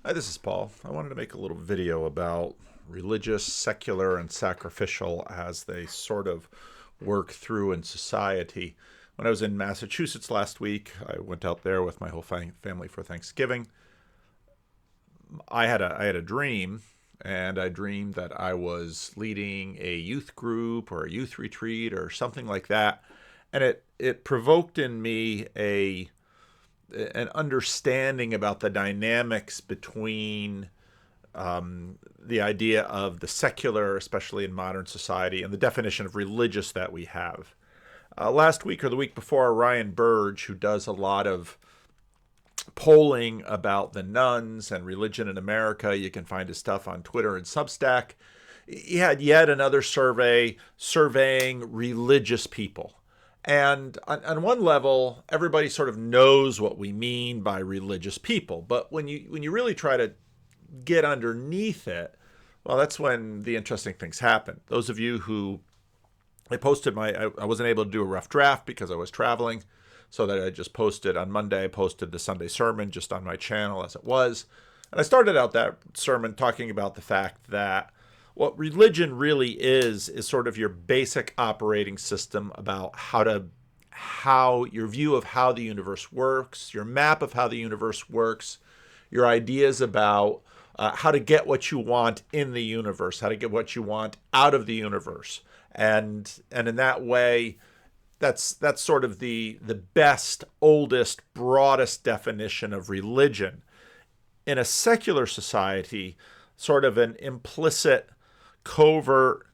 Hi, this is Paul. I wanted to make a little video about religious, secular, and sacrificial as they sort of work through in society. When I was in Massachusetts last week, I went out there with my whole family for Thanksgiving. I had a dream, and I dreamed that I was leading a youth group or a youth retreat or something like that, and it provoked in me an understanding about the dynamics between the idea of the secular, especially in modern society, and the definition of religious that we have. Last week or the week before, Ryan Burge, who does a lot of polling about the nuns and religion in America, you can find his stuff on Twitter and Substack. He had yet another survey surveying religious people. And on one level, everybody sort of knows what we mean by religious people. But when you really try to get underneath it, well, that's when the interesting things happen. Those of you who I wasn't able to do a rough draft because I was traveling, so that I just posted on Monday. I posted the Sunday sermon just on my channel as it was. And I started out that sermon talking about the fact that what religion really is sort of your basic operating system about how your view of how the universe works, your map of how the universe works, your ideas about how to get what you want in the universe, how to get what you want out of the universe, and in that way, that's sort of the best, oldest, broadest definition of religion. In a secular society, sort of an implicit, covert,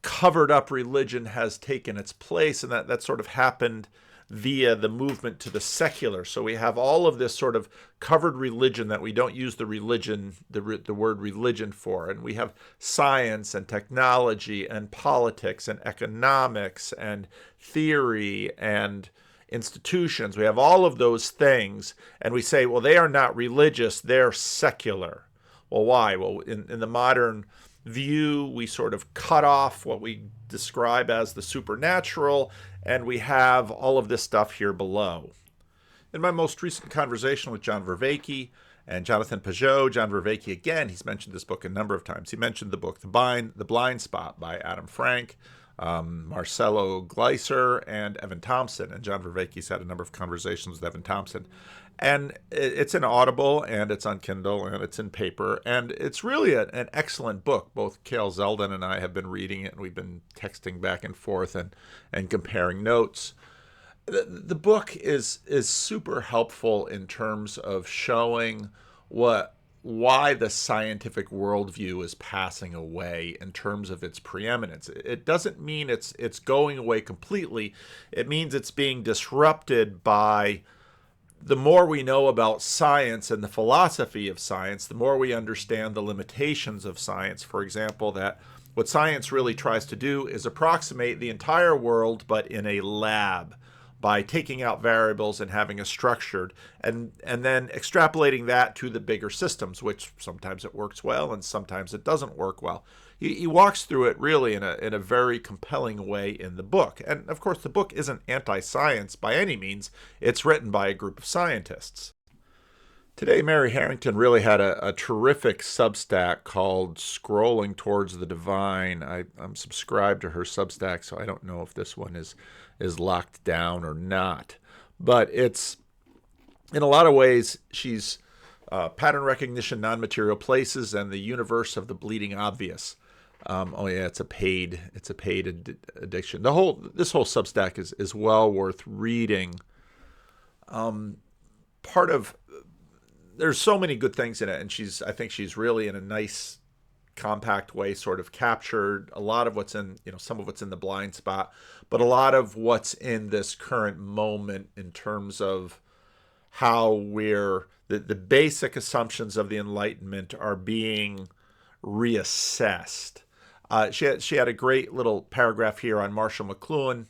covered up religion has taken its place, and that sort of happened via the movement to the secular. So we have all of this sort of covered religion that we don't use the word religion for, and we have science and technology and politics and economics and theory and institutions. We have all of those things, and we say, well, they are not religious, they're secular. Well, why? Well, in the modern view, we sort of cut off what we describe as the supernatural, and we have all of this stuff here below. In my most recent conversation with John Vervaeke and Jonathan Peugeot, John Vervaeke, again, he's mentioned this book a number of times. He mentioned the book The Blind Spot by Adam Frank, Marcelo Gleiser, and Evan Thompson. And John Vervaeke's had a number of conversations with Evan Thompson. And it's in Audible, and it's on Kindle, and it's in paper. And it's really an excellent book. Both Cale Zeldin and I have been reading it, and we've been texting back and forth and comparing notes. The book is super helpful in terms of showing why the scientific worldview is passing away in terms of its preeminence. It doesn't mean it's going away completely. It means it's being disrupted by the more we know about science and the philosophy of science, the more we understand the limitations of science. For example, that what science really tries to do is approximate the entire world, but in a lab, by taking out variables and having a structured, and then extrapolating that to the bigger systems, which sometimes it works well and sometimes it doesn't work well. He walks through it really in a very compelling way in the book. And of course, the book isn't anti-science by any means. It's written by a group of scientists. Today, Mary Harrington really had a terrific Substack called Scrolling Towards the Divine. I'm subscribed to her Substack, so I don't know if this one is locked down or not. But it's, in a lot of ways, she's pattern recognition, non-material places, and the universe of the bleeding obvious. Oh yeah, it's a paid addiction. This whole Substack is well worth reading. There's so many good things in it, and I think she's really in a nice, compact way sort of captured a lot of what's in, some of what's in The Blind Spot, but a lot of what's in this current moment in terms of how the basic assumptions of the Enlightenment are being reassessed. She had a great little paragraph here on Marshall McLuhan.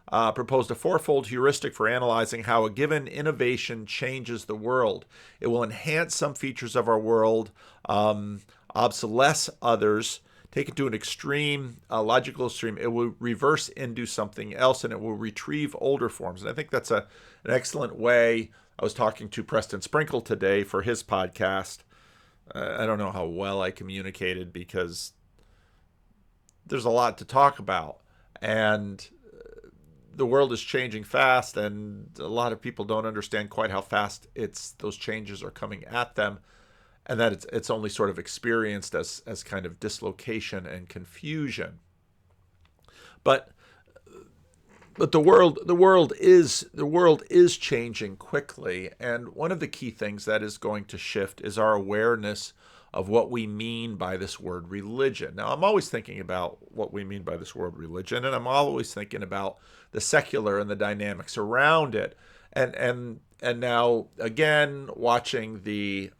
Proposed a fourfold heuristic for analyzing how a given innovation changes the world. It will enhance some features of our world, obsolesce others, take it to an extreme, logical extreme. It will reverse into something else, and it will retrieve older forms. And I think that's an excellent way I was talking to Preston Sprinkle today for his podcast. I don't know how well I communicated because there's a lot to talk about. And the world is changing fast, and a lot of people don't understand quite how fast those changes are coming at them, and that it's only sort of experienced as kind of dislocation and confusion. But the world is changing quickly, and one of the key things that is going to shift is our awareness of what we mean by this word religion. Now, I'm always thinking about what we mean by this word religion, and I'm always thinking about the secular and the dynamics around it. And now again, watching the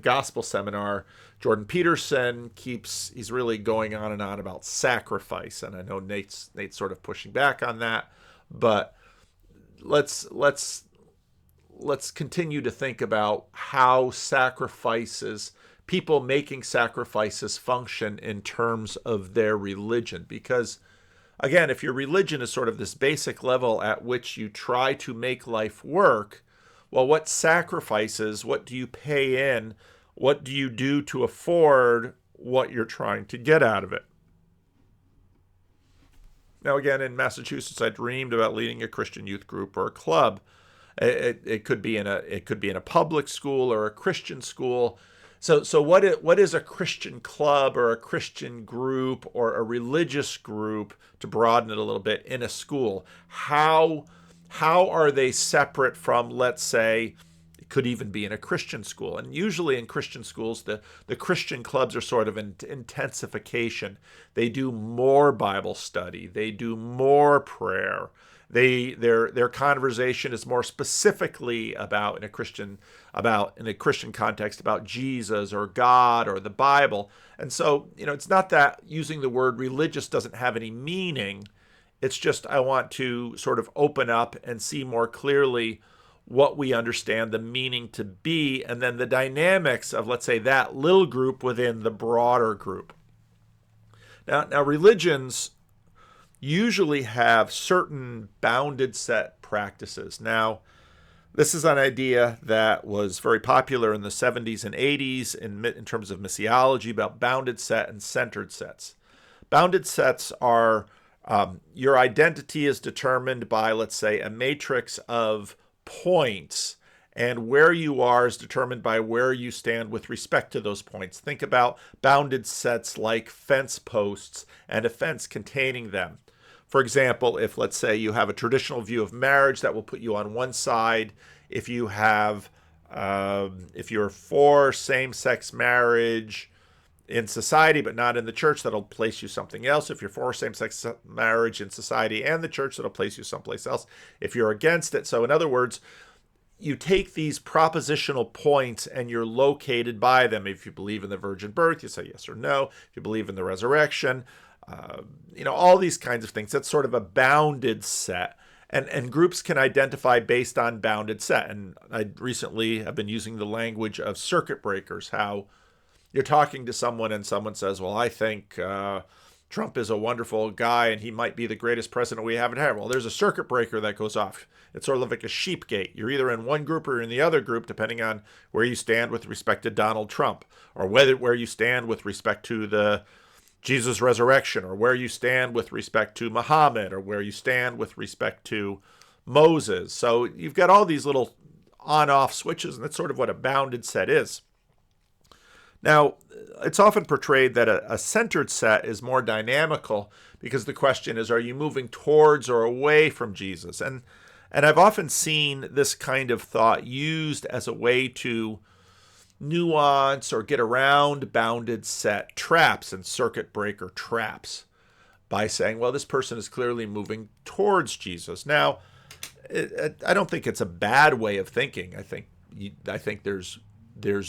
gospel seminar, Jordan Peterson he's really going on and on about sacrifice, and I know Nate's sort of pushing back on that, but let's continue to think about how people making sacrifices function in terms of their religion. Because again, if your religion is sort of this basic level at which you try to make life work, well, what sacrifices, what do you pay in, what do you do to afford what you're trying to get out of it? Now, again, in Massachusetts, I dreamed about leading a Christian youth group or a club. It could be in a public school or a Christian school. So what is a Christian club or a Christian group or a religious group, to broaden it a little bit, in a school? How are they separate from, let's say, it could even be in a Christian school? And usually in Christian schools, the Christian clubs are sort of an intensification. They do more Bible study. They do more prayer. Their conversation is more specifically about in a Christian context about Jesus or God or the Bible. And so, it's not that using the word religious doesn't have any meaning. It's just I want to sort of open up and see more clearly what we understand the meaning to be, and then the dynamics of, let's say, that little group within the broader group. Now religions usually have certain bounded set practices. Now, this is an idea that was very popular in the 70s and 80s in terms of missiology, about bounded set and centered sets. Bounded sets are your identity is determined by, let's say, a matrix of points, and where you are is determined by where you stand with respect to those points. Think about bounded sets like fence posts and a fence containing them. For example, if, let's say, you have a traditional view of marriage, that will put you on one side. If you're for same-sex marriage in society but not in the church, that'll place you something else. If you're for same-sex marriage in society and the church, that'll place you someplace else. If you're against it, so in other words, you take these propositional points and you're located by them. If you believe in the virgin birth, you say yes or no. If you believe in the resurrection, all these kinds of things. That's sort of a bounded set. And groups can identify based on bounded set. And I recently have been using the language of circuit breakers, how you're talking to someone and someone says, well, I think Trump is a wonderful guy and he might be the greatest president we haven't had. Well, there's a circuit breaker that goes off. It's sort of like a sheep gate. You're either in one group or in the other group, depending on where you stand with respect to Donald Trump, or where you stand with respect to the Jesus' resurrection, or where you stand with respect to Muhammad, or where you stand with respect to Moses. So you've got all these little on-off switches, and that's sort of what a bounded set is. Now, it's often portrayed that a centered set is more dynamical, because the question is, are you moving towards or away from Jesus? And I've often seen this kind of thought used as a way to nuance or get around bounded set traps and circuit breaker traps by saying, well, this person is clearly moving towards Jesus. Now, I don't think it's a bad way of thinking. I think there's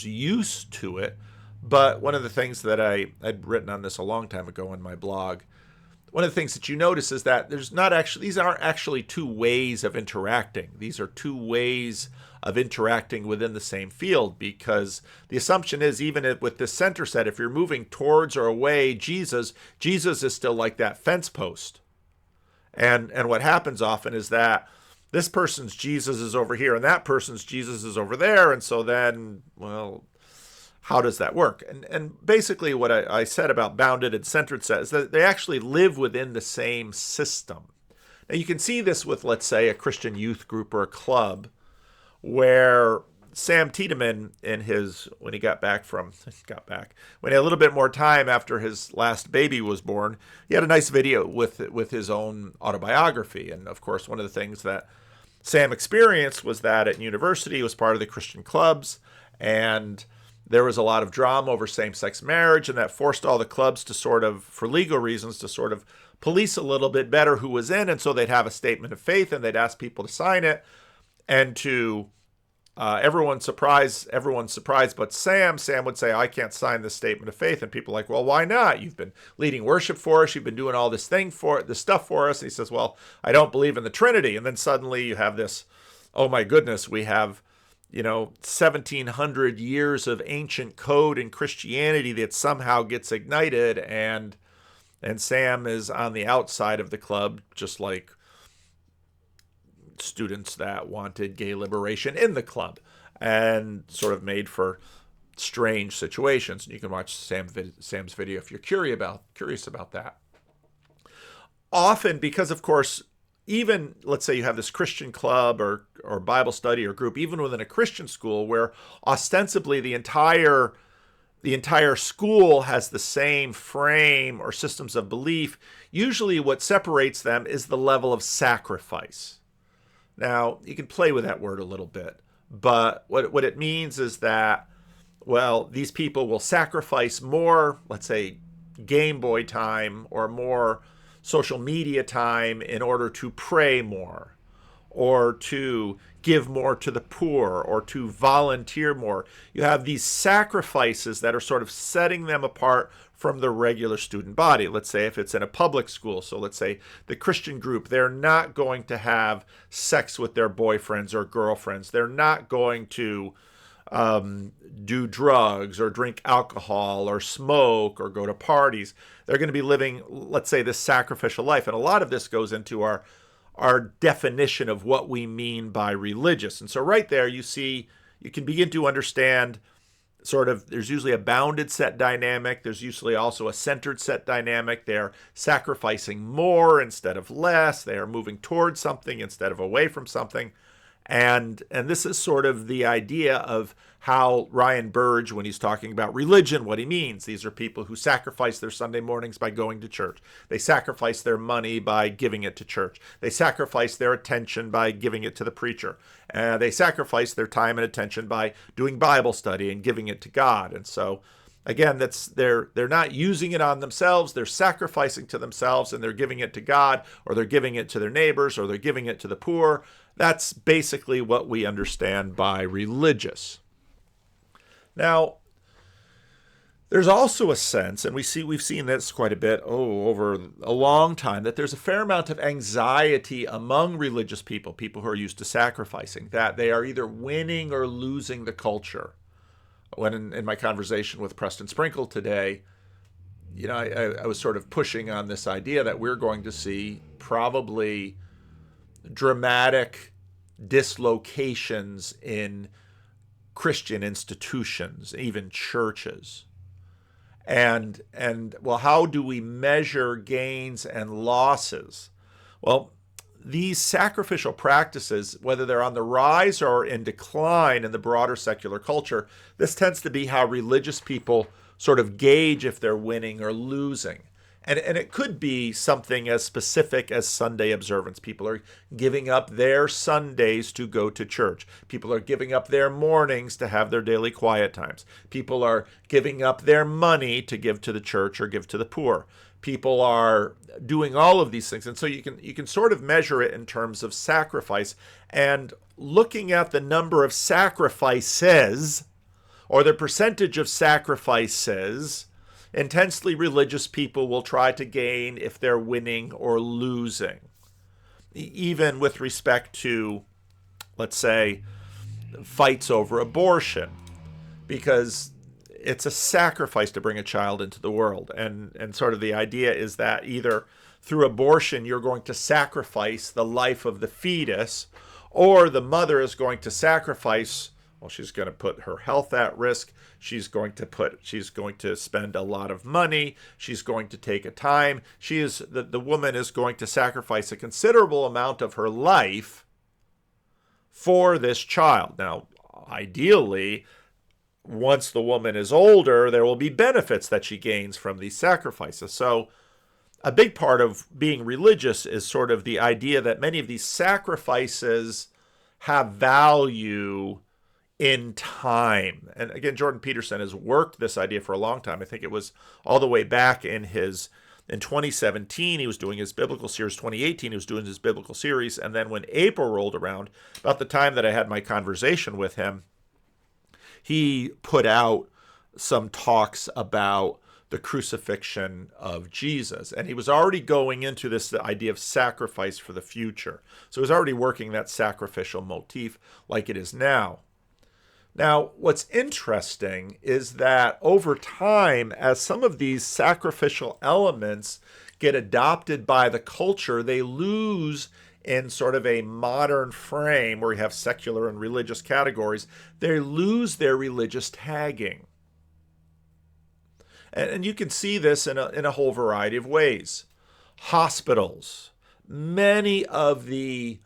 use to it. But one of the things that I'd written on this a long time ago in my blog, one of the things that you notice is that these aren't actually two ways of interacting. These are two ways of interacting within the same field, because the assumption is, even with the center set, if you're moving towards or away Jesus is still like that fence post. And what happens often is that this person's Jesus is over here and that person's Jesus is over there. And so then, well, how does that work? And basically what I said about bounded and centered set is that they actually live within the same system. Now you can see this with, let's say, a Christian youth group or a club, where Sam Tiedemann, when he when he had a little bit more time after his last baby was born, he had a nice video with his own autobiography. And of course, one of the things that Sam experienced was that at university he was part of the Christian clubs, and there was a lot of drama over same-sex marriage, and that forced all the clubs to sort of, for legal reasons, to sort of police a little bit better who was in. And so they'd have a statement of faith and they'd ask people to sign it. And to everyone's surprise but Sam would say, I can't sign this statement of faith. And people are like, well, why not? You've been leading worship for us. You've been doing all this stuff for us. And he says, well, I don't believe in the Trinity. And then suddenly you have this, oh my goodness, we have 1,700 years of ancient code in Christianity that somehow gets ignited, and Sam is on the outside of the club, just like students that wanted gay liberation in the club, and sort of made for strange situations. And you can watch Sam's video if you're curious about that. Often, because of course, even let's say you have this Christian club or Bible study or group, even within a Christian school, where ostensibly the entire school has the same frame or systems of belief, usually what separates them is the level of sacrifice. Now, you can play with that word a little bit, but what it means is that, well, these people will sacrifice more, let's say, Game Boy time or more social media time in order to pray more, or to give more to the poor, or to volunteer more. You have these sacrifices that are sort of setting them apart from the regular student body. Let's say if it's in a public school, so let's say the Christian group, they're not going to have sex with their boyfriends or girlfriends. They're not going to do drugs or drink alcohol or smoke or go to parties. They're going to be living, let's say, this sacrificial life. And a lot of this goes into our definition of what we mean by religious. And so right there, you can begin to understand sort of, there's usually a bounded set dynamic. There's usually also a centered set dynamic. They're sacrificing more instead of less. They are moving towards something instead of away from something. And this is sort of the idea of how Ryan Burge, when he's talking about religion, what he means. These are people who sacrifice their Sunday mornings by going to church. They sacrifice their money by giving it to church. They sacrifice their attention by giving it to the preacher. They sacrifice their time and attention by doing Bible study and giving it to God. And so, again, they're not using it on themselves. They're sacrificing to themselves, and they're giving it to God, or they're giving it to their neighbors, or they're giving it to the poor. That's basically what we understand by religious. Now, there's also a sense, and we've seen this quite a bit over a long time, that there's a fair amount of anxiety among religious people who are used to sacrificing, that they are either winning or losing the culture. When in my conversation with Preston Sprinkle today, I was sort of pushing on this idea that we're going to see probably dramatic dislocations in Christian institutions, even churches. And well, how do we measure gains and losses? Well, these sacrificial practices, whether they're on the rise or in decline in the broader secular culture, this tends to be how religious people sort of gauge if they're winning or losing. And it could be something as specific as Sunday observance. People are giving up their Sundays to go to church. People are giving up their mornings to have their daily quiet times. People are giving up their money to give to the church or give to the poor. People are doing all of these things. And so you can sort of measure it in terms of sacrifice. And looking at the number of sacrifices, or the percentage of sacrifices, intensely religious people will try to gain if they're winning or losing. Even with respect to, let's say, fights over abortion, because it's a sacrifice to bring a child into the world. And sort of the idea is that either through abortion, you're going to sacrifice the life of the fetus, or the mother is going to sacrifice, well, she's going to put her health at risk. She's going to spend a lot of money. She's going to take a time. The woman is going to sacrifice a considerable amount of her life for this child. Now, ideally, once the woman is older, there will be benefits that she gains from these sacrifices. So a big part of being religious is sort of the idea that many of these sacrifices have value in time. And again, Jordan Peterson has worked this idea for a long time. I think it was all the way back in 2017, he was doing his biblical series. 2018, he was doing his biblical series. And then when April rolled around, about the time that I had my conversation with him, he put out some talks about the crucifixion of Jesus. And he was already going into this idea of sacrifice for the future. So he was already working that sacrificial motif like it is now. Now, what's interesting is that over time, as some of these sacrificial elements get adopted by the culture, they lose in sort of a modern frame where you have secular and religious categories, they lose their religious tagging. And you can see this in a whole variety of ways. Hospitals, many of the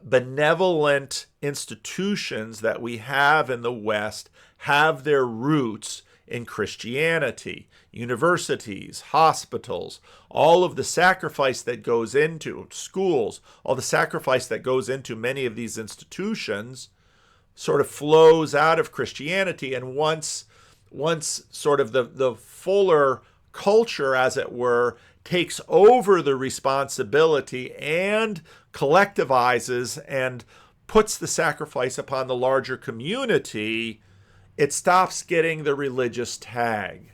benevolent institutions that we have in the West have their roots in Christianity. Universities, hospitals, all of the sacrifice that goes into schools, all the sacrifice that goes into many of these institutions sort of flows out of Christianity. And once sort of the fuller culture, as it were, takes over the responsibility and collectivizes and puts the sacrifice upon the larger community, it stops getting the religious tag.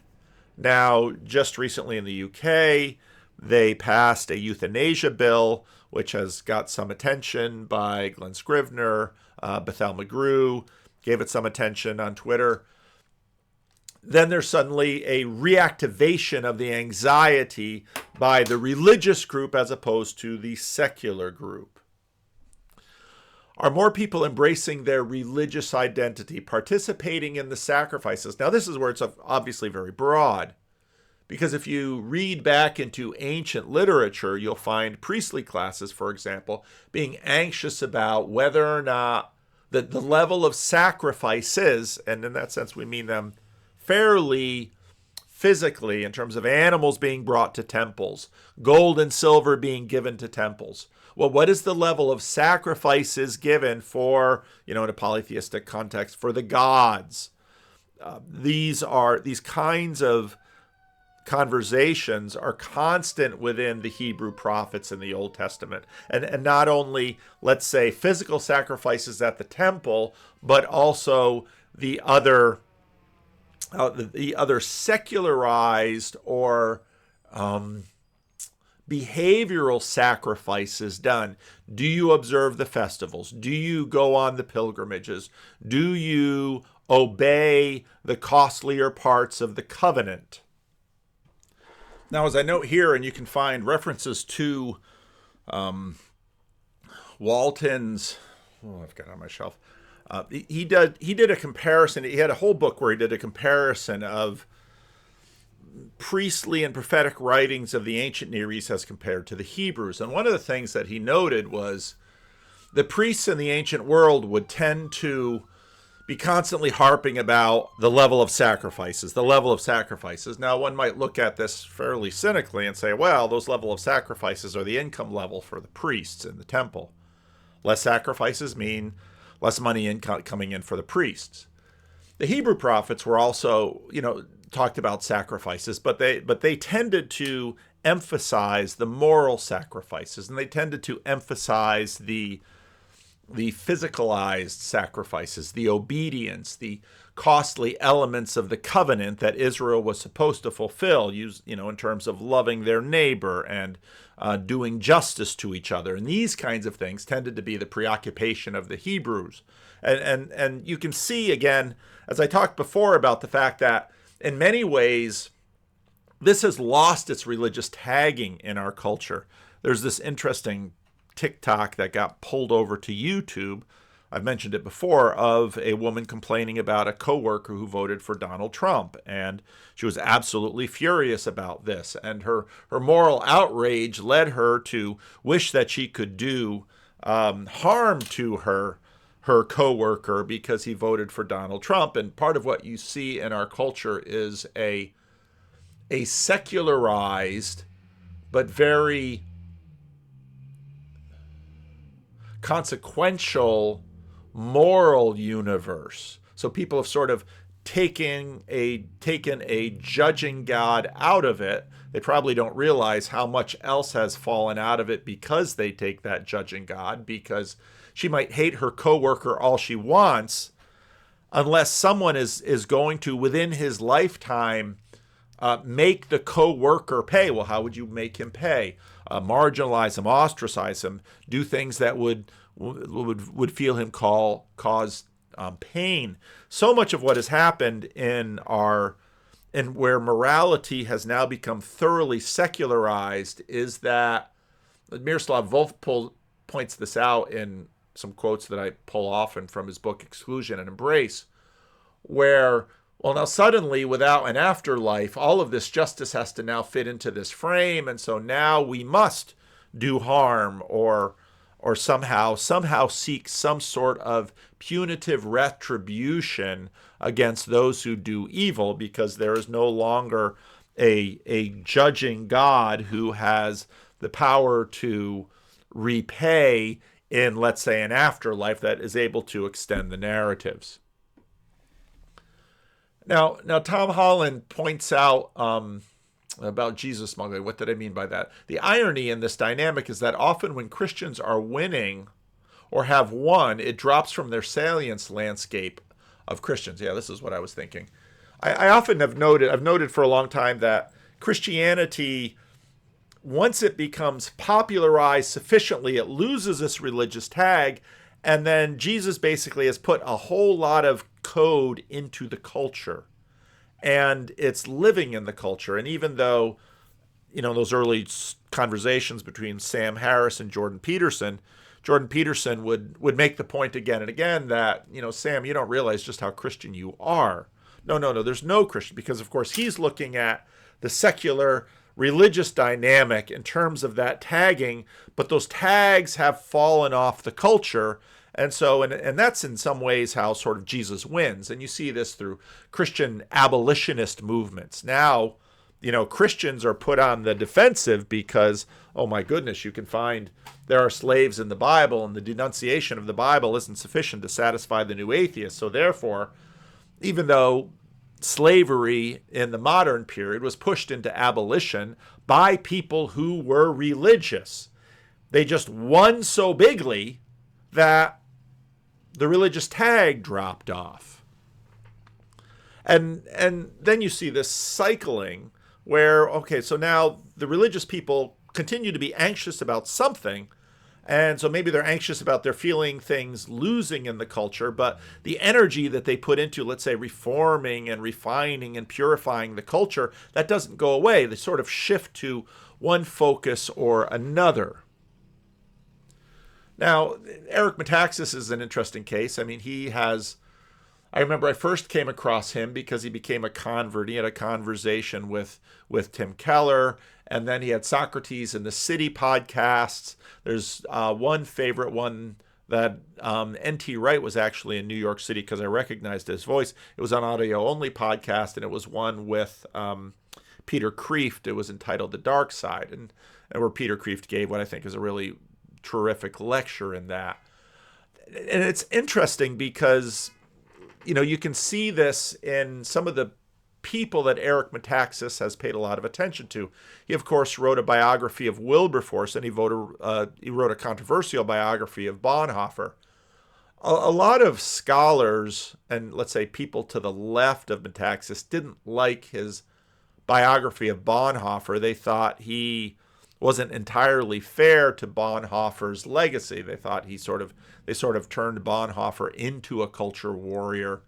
Now, just recently in the UK, they passed a euthanasia bill, which has got some attention by Glenn Scrivener, Bethel McGrew, gave it some attention on Twitter. Then there's suddenly a reactivation of the anxiety by the religious group as opposed to the secular group. Are more people embracing their religious identity, participating in the sacrifices? Now, this is where it's obviously very broad, because if you read back into ancient literature, you'll find priestly classes, for example, being anxious about whether or not the level of sacrifices, and in that sense we mean them fairly physically in terms of animals being brought to temples, gold and silver being given to temples. Well, what is the level of sacrifices given for, in a polytheistic context, for the gods? These kinds of conversations are constant within the Hebrew prophets in the Old Testament. And not only, let's say, physical sacrifices at the temple, but also the other secularized or behavioral sacrifices done. Do you observe the festivals? Do you go on the pilgrimages? Do you obey the costlier parts of the covenant? Now, as I note here, and you can find references to Walton's, I've got it on my shelf. He did a comparison. He had a whole book where he did a comparison of priestly and prophetic writings of the ancient Near East as compared to the Hebrews. And one of the things that he noted was the priests in the ancient world would tend to be constantly harping about the level of sacrifices, Now, one might look at this fairly cynically and say, well, those level of sacrifices are the income level for the priests in the temple. Less sacrifices mean less money coming in for the priests. The Hebrew prophets were also, talked about sacrifices, but they tended to emphasize the moral sacrifices, and they tended to emphasize the physicalized sacrifices, the obedience, the costly elements of the covenant that Israel was supposed to fulfill, in terms of loving their neighbor and doing justice to each other. And these kinds of things tended to be the preoccupation of the Hebrews. And you can see, again, as I talked before, about the fact that in many ways, this has lost its religious tagging in our culture. There's this interesting TikTok that got pulled over to YouTube. I've mentioned it before, of a woman complaining about a coworker who voted for Donald Trump. And she was absolutely furious about this. And her moral outrage led her to wish that she could do harm to her coworker because he voted for Donald Trump. And part of what you see in our culture is a secularized but very consequential moral universe. So people have sort of taken a judging God out of it. They probably don't realize how much else has fallen out of it because they take that judging God, because she might hate her coworker all she wants, unless someone is going to, within his lifetime, make the coworker pay. Well, how would you make him pay? Marginalize him, ostracize him, do things that would feel him cause pain. So much of what has happened in where morality has now become thoroughly secularized is that Miroslav Volf points this out in some quotes that I pull often from his book Exclusion and Embrace, where, well, now suddenly, without an afterlife, all of this justice has to now fit into this frame, and so now we must do harm or somehow seek some sort of punitive retribution against those who do evil, because there is no longer a judging God who has the power to repay in, let's say, an afterlife that is able to extend the narratives. Now Tom Holland points out about Jesus smuggling. What did I mean by that? The irony in this dynamic is that often when Christians are winning or have won, it drops from their salience landscape of Christians. Yeah, this is what I was thinking. I often have noted, I've noted for a long time that Christianity, once it becomes popularized sufficiently, it loses its religious tag, and then Jesus basically has put a whole lot of code into the culture, and it's living in the culture. And even though, those early conversations between Sam Harris and Jordan Peterson would make the point again and again that, Sam, you don't realize just how Christian you are. No, there's no Christian, because of course he's looking at the secular religious dynamic in terms of that tagging, but those tags have fallen off the culture. And so, and that's in some ways how sort of Jesus wins. And you see this through Christian abolitionist movements. Now, Christians are put on the defensive because, oh my goodness, you can find there are slaves in the Bible, and the denunciation of the Bible isn't sufficient to satisfy the new atheist. So therefore, even though slavery in the modern period was pushed into abolition by people who were religious, they just won so bigly that the religious tag dropped off. And then you see this cycling where, okay, so now the religious people continue to be anxious about something, and so maybe they're anxious about their feeling things losing in the culture, but the energy that they put into, let's say, reforming and refining and purifying the culture, that doesn't go away. They sort of shift to one focus or another. Now, Eric Metaxas is an interesting case. I mean, I remember I first came across him because he became a convert. He had a conversation with Tim Keller, and then he had Socrates in the City podcasts. There's one favorite one that N.T. Wright was actually in New York City because I recognized his voice. It was an audio-only podcast, and it was one with Peter Kreeft. It was entitled The Dark Side, and where Peter Kreeft gave what I think is a really terrific lecture in that. And it's interesting because, you can see this in some of the people that Eric Metaxas has paid a lot of attention to. He, of course, wrote a biography of Wilberforce, and he wrote a controversial biography of Bonhoeffer. A lot of scholars, and let's say people to the left of Metaxas, didn't like his biography of Bonhoeffer. They thought he wasn't entirely fair to Bonhoeffer's legacy. They thought they sort of turned Bonhoeffer into a culture warrior.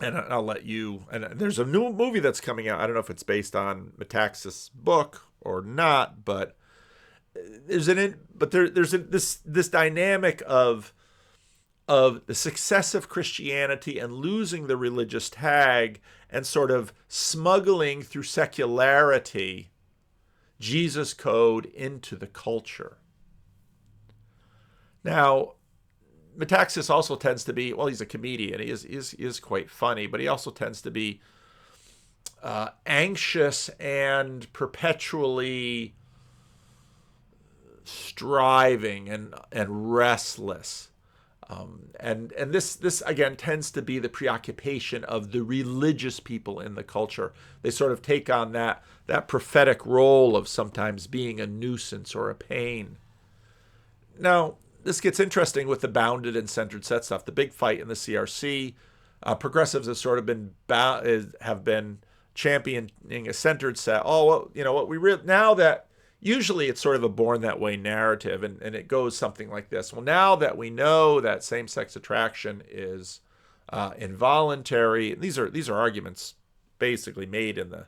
and I'll let you. And there's a new movie that's coming out. I don't know if it's based on Metaxas' book or not, but there's this dynamic of the success of Christianity and losing the religious tag and sort of smuggling through secularity Jesus code into the culture. Now, Metaxas also tends to be, well, he's a comedian. He is quite funny, but he also tends to be anxious and perpetually striving and restless. And this again tends to be the preoccupation of the religious people in the culture. They sort of take on that prophetic role of sometimes being a nuisance or a pain. Now, this gets interesting with the bounded and centered set stuff. The big fight in the CRC, progressives have sort of been championing a centered set. Oh, well, what we now that usually it's sort of a born that way narrative, and it goes something like this. Well, now that we know that same-sex attraction is involuntary, these are arguments basically made in the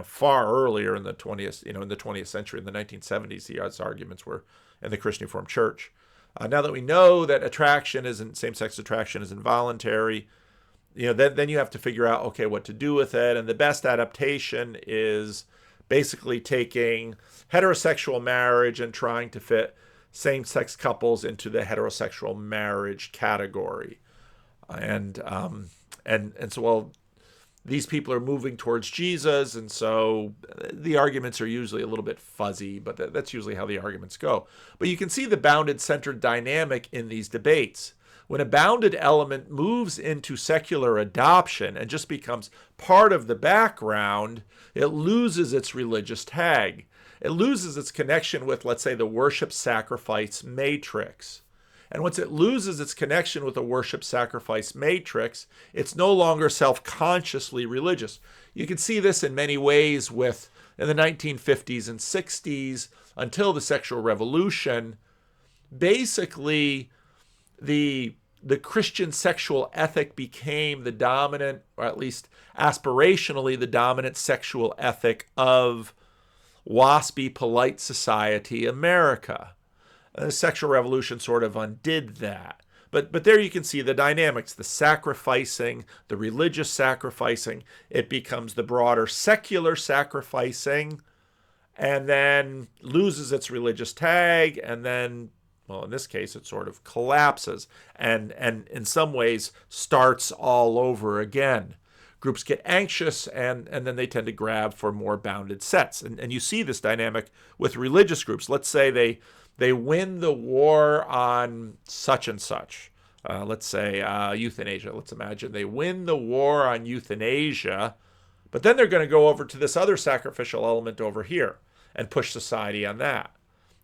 far earlier in the 20th in the 20th century, in the 1970s. These arguments were in the Christian Reformed Church. Now that we know that same-sex attraction is involuntary, then you have to figure out, okay, what to do with it. And the best adaptation is basically taking heterosexual marriage and trying to fit same-sex couples into the heterosexual marriage category. And so, well, these people are moving towards Jesus, and so the arguments are usually a little bit fuzzy, but that's usually how the arguments go. But you can see the bounded-centered dynamic in these debates. When a bounded element moves into secular adoption and just becomes part of the background, it loses its religious tag. It loses its connection with, let's say, the worship sacrifice matrix. And once it loses its connection with the worship sacrifice matrix, it's no longer self-consciously religious. You can see this in many ways in the 1950s and 60s until the sexual revolution. Basically, the Christian sexual ethic became the dominant, or at least aspirationally the dominant sexual ethic of waspy, polite society America. The sexual revolution sort of undid that. But there you can see the dynamics, the sacrificing, the religious sacrificing. It becomes the broader secular sacrificing, and then loses its religious tag, and then, well, in this case, it sort of collapses and in some ways starts all over again. Groups get anxious, and then they tend to grab for more bounded sets. And you see this dynamic with religious groups. Let's say they win the war on such and such. Let's say euthanasia. Let's imagine they win the war on euthanasia, but then they're going to go over to this other sacrificial element over here and push society on that.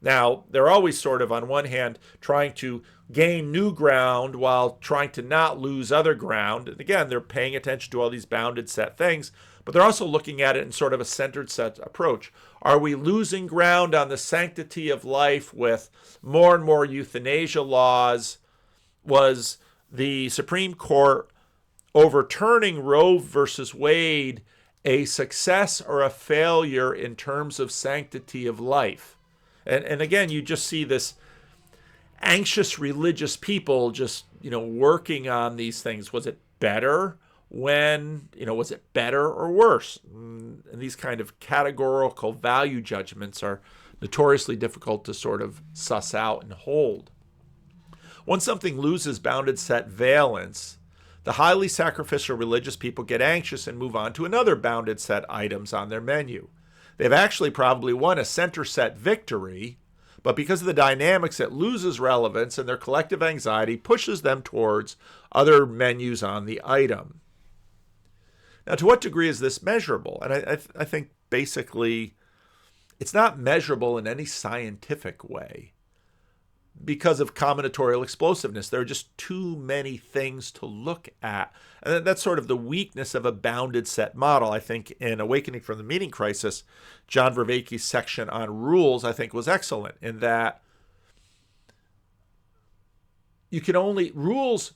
Now, they're always sort of, on one hand, trying to gain new ground while trying to not lose other ground. And again, they're paying attention to all these bounded set things, but they're also looking at it in sort of a centered set approach. Are we losing ground on the sanctity of life with more and more euthanasia laws? Was the Supreme Court overturning Roe versus Wade a success or a failure in terms of sanctity of life? And again, you just see this anxious religious people just, working on these things. Was it better was it better or worse? And these kind of categorical value judgments are notoriously difficult to sort of suss out and hold. Once something loses bounded set valence, the highly sacrificial religious people get anxious and move on to another bounded set items on their menu. They've actually probably won a center set victory, but because of the dynamics, it loses relevance, and their collective anxiety pushes them towards other menus on the item. Now, to what degree is this measurable? And I think basically it's not measurable in any scientific way because of combinatorial explosiveness. There are just too many things to look at. And that's sort of the weakness of a bounded set model. I think in Awakening from the Meaning Crisis, John Vervaeke's section on rules, I think, was excellent in that rules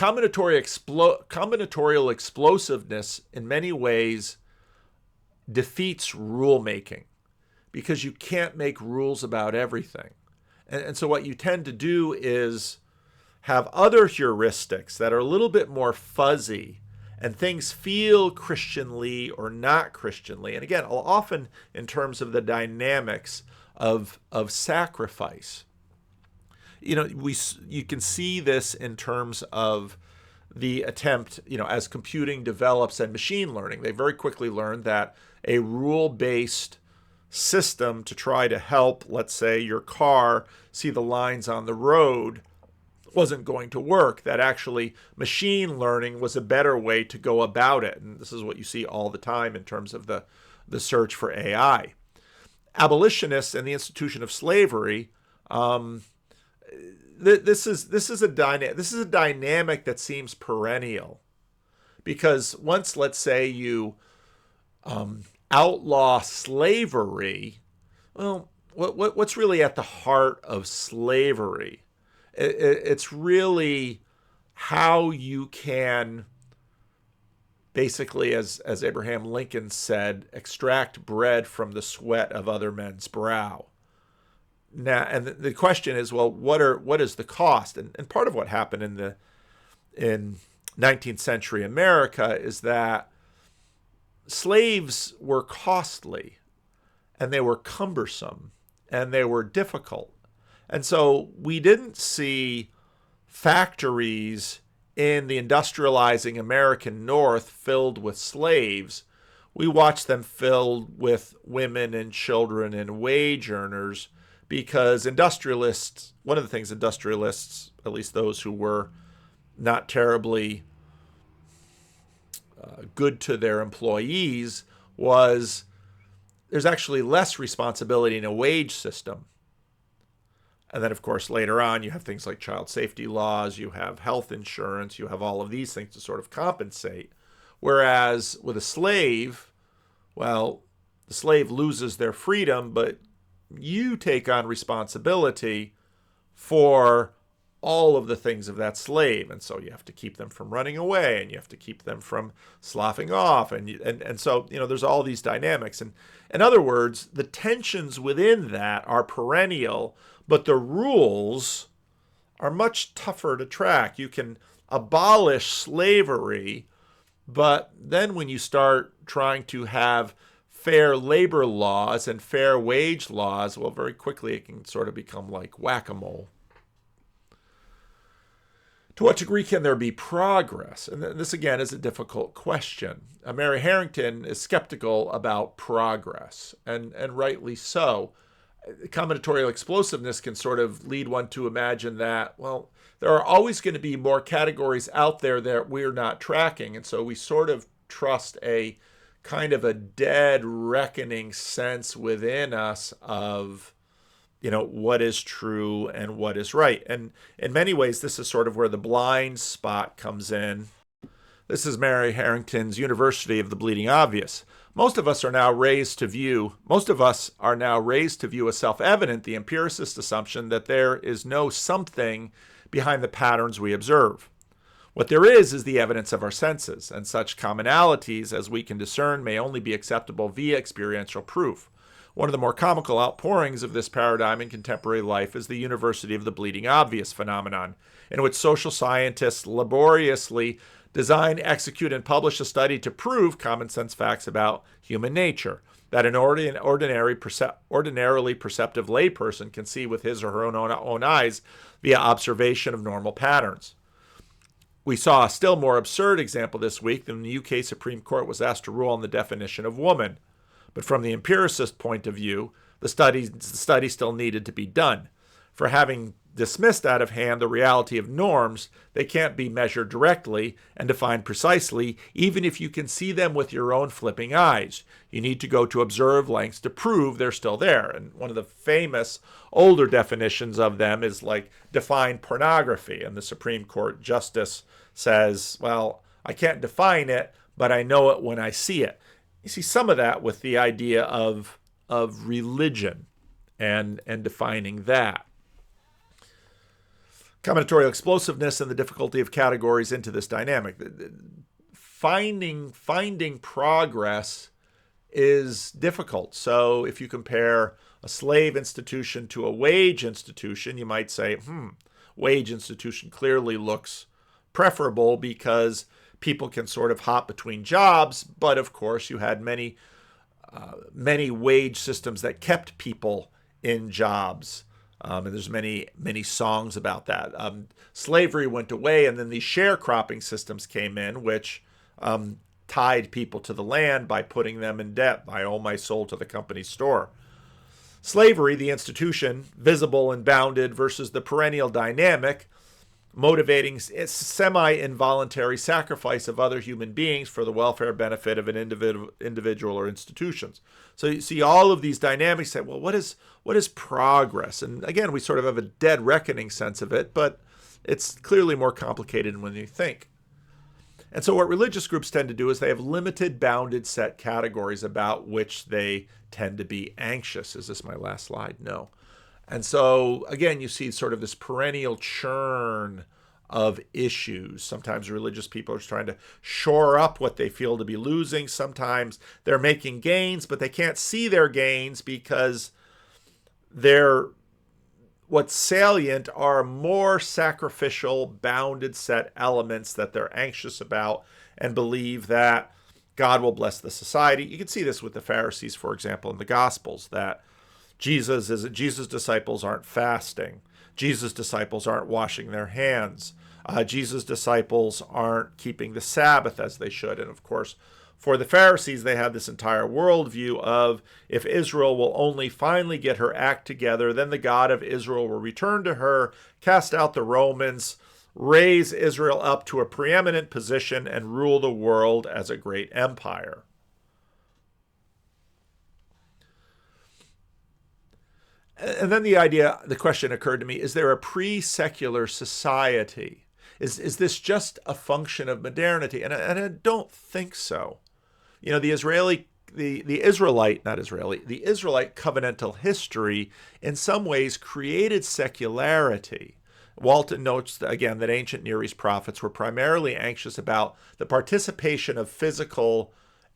combinatorial explosiveness in many ways defeats rulemaking, because you can't make rules about everything. And so what you tend to do is have other heuristics that are a little bit more fuzzy, and things feel Christianly or not Christianly. And again, often in terms of the dynamics of sacrifice. You can see this in terms of the attempt, as computing develops and machine learning. They very quickly learned that a rule-based system to try to help, let's say, your car see the lines on the road wasn't going to work, that actually machine learning was a better way to go about it. And this is what you see all the time in terms of the search for AI. Abolitionists and the institution of slavery, this is a dynamic that seems perennial, because once, let's say, you outlaw slavery, well, what's really at the heart of slavery? It's really how you can basically, as Abraham Lincoln said, extract bread from the sweat of other men's brow. Now, and the question is, well, what is the cost? And part of what happened in 19th century America is that slaves were costly, and they were cumbersome, and they were difficult. And so we didn't see factories in the industrializing American North filled with slaves. We watched them filled with women and children and wage earners, because industrialists, one of the things industrialists, at least those who were not terribly good to their employees, was there's actually less responsibility in a wage system. And then, of course, later on, you have things like child safety laws, you have health insurance, you have all of these things to sort of compensate. Whereas with a slave, well, the slave loses their freedom, but you take on responsibility for all of the things of that slave. And so you have to keep them from running away, and you have to keep them from sloughing off. And so, there's all these dynamics. And in other words, the tensions within that are perennial, but the rules are much tougher to track. You can abolish slavery, but then when you start trying to have fair labor laws and fair wage laws, well, very quickly it can sort of become like whack-a-mole. To what degree can there be progress? And this, again, is a difficult question. Mary Harrington is skeptical about progress, and rightly so. Combinatorial explosiveness can sort of lead one to imagine that, well, there are always going to be more categories out there that we're not tracking, and so we sort of trust a kind of a dead reckoning sense within us of, what is true and what is right. And in many ways, this is sort of where the blind spot comes in. This is Mary Harrington's University of the Bleeding Obvious. Most of us are now raised to view as self-evident the empiricist assumption that there is no something behind the patterns we observe. What there is the evidence of our senses, and such commonalities as we can discern may only be acceptable via experiential proof. One of the more comical outpourings of this paradigm in contemporary life is the University of the Bleeding Obvious phenomenon, in which social scientists laboriously design, execute, and publish a study to prove common sense facts about human nature that an ordinarily perceptive layperson can see with his or her own eyes via observation of normal patterns. We saw a still more absurd example this week when the UK Supreme Court was asked to rule on the definition of woman. But from the empiricist point of view, the study still needed to be done. For having dismissed out of hand the reality of norms, they can't be measured directly and defined precisely, even if you can see them with your own flipping eyes. You need to go to observed lengths to prove they're still there. And one of the famous older definitions of them is like define pornography. And the Supreme Court justice says, well, I can't define it, but I know it when I see it. You see some of that with the idea of religion and defining that. Combinatorial explosiveness and the difficulty of categories into this dynamic. Finding progress is difficult. So if you compare a slave institution to a wage institution, you might say, wage institution clearly looks preferable because people can sort of hop between jobs. But of course, you had many wage systems that kept people in jobs. And there's many songs about that. Slavery went away, and then these sharecropping systems came in, which tied people to the land by putting them in debt. I owe my soul to the company store. Slavery, the institution, visible and bounded, versus the perennial dynamic, motivating semi-involuntary sacrifice of other human beings for the welfare benefit of an individual or institutions. So you see all of these dynamics say, well, what is progress? And again, we sort of have a dead reckoning sense of it, but it's clearly more complicated than when you think. And so what religious groups tend to do is they have limited, bounded set categories about which they tend to be anxious. Is this my last slide? No. And so, again, you see sort of this perennial churn of issues. Sometimes religious people are trying to shore up what they feel to be losing. Sometimes they're making gains, but they can't see their gains because what's salient are more sacrificial, bounded set elements that they're anxious about and believe that God will bless the society. You can see this with the Pharisees, for example, in the Gospels, that Jesus' disciples aren't fasting. Jesus' disciples aren't washing their hands. Jesus' disciples aren't keeping the Sabbath as they should. And of course, for the Pharisees, they had this entire worldview of if Israel will only finally get her act together, then the God of Israel will return to her, cast out the Romans, raise Israel up to a preeminent position, and rule the world as a great empire. And then the question occurred to me, is there a pre-secular society? Is this just a function of modernity? And I don't think so. You know, the Israelite covenantal history in some ways created secularity. Walton notes, again, that ancient Near East prophets were primarily anxious about the participation of physical,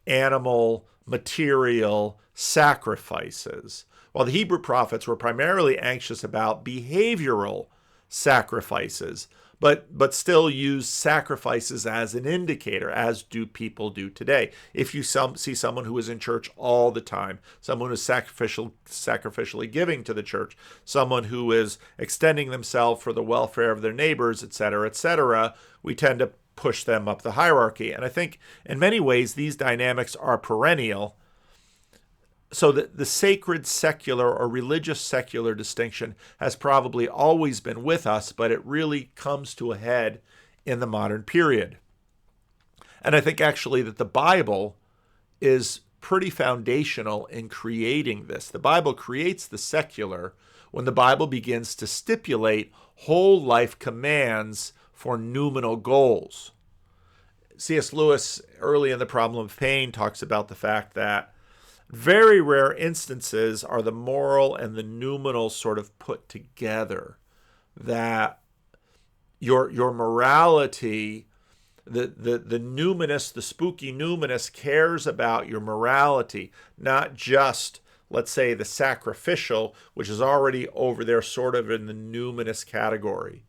animal, material sacrifices, while the Hebrew prophets were primarily anxious about behavioral sacrifices, but still use sacrifices as an indicator, as do people do today. If you see someone who is in church all the time, someone who is sacrificially giving to the church, someone who is extending themselves for the welfare of their neighbors, etc., we tend to push them up the hierarchy. And I think in many ways these dynamics are perennial. So the sacred secular or religious secular distinction has probably always been with us, but it really comes to a head in the modern period. And I think actually that the Bible is pretty foundational in creating this. The Bible creates the secular when the Bible begins to stipulate whole life commands for noumenal goals. C.S. Lewis, early in The Problem of Pain, talks about the fact that very rare instances are the moral and the noumenal sort of put together, that your morality, the numinous, the spooky numinous cares about your morality, not just, let's say, the sacrificial, which is already over there sort of in the numinous category.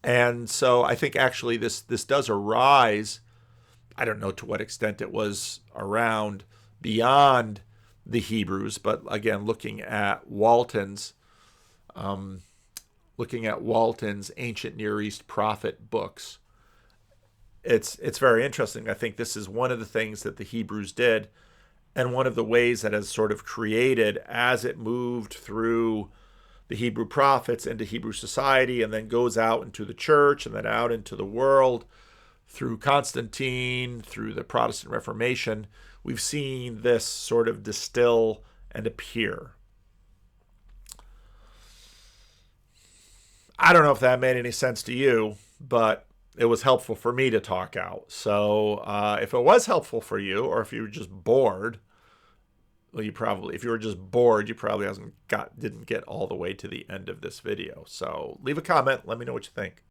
And so I think actually this does arise, I don't know to what extent it was around beyond the Hebrews, but again, looking at Walton's ancient Near East prophet books, it's very interesting. I think this is one of the things that the Hebrews did, and one of the ways that has sort of created, as it moved through the Hebrew prophets into Hebrew society, and then goes out into the church, and then out into the world through Constantine, through the Protestant Reformation. We've seen this sort of distill and appear. I don't know if that made any sense to you, but it was helpful for me to talk out. So if it was helpful for you, or if you were just bored, well, you probably, if you were just bored, you probably didn't get all the way to the end of this video. So leave a comment. Let me know what you think.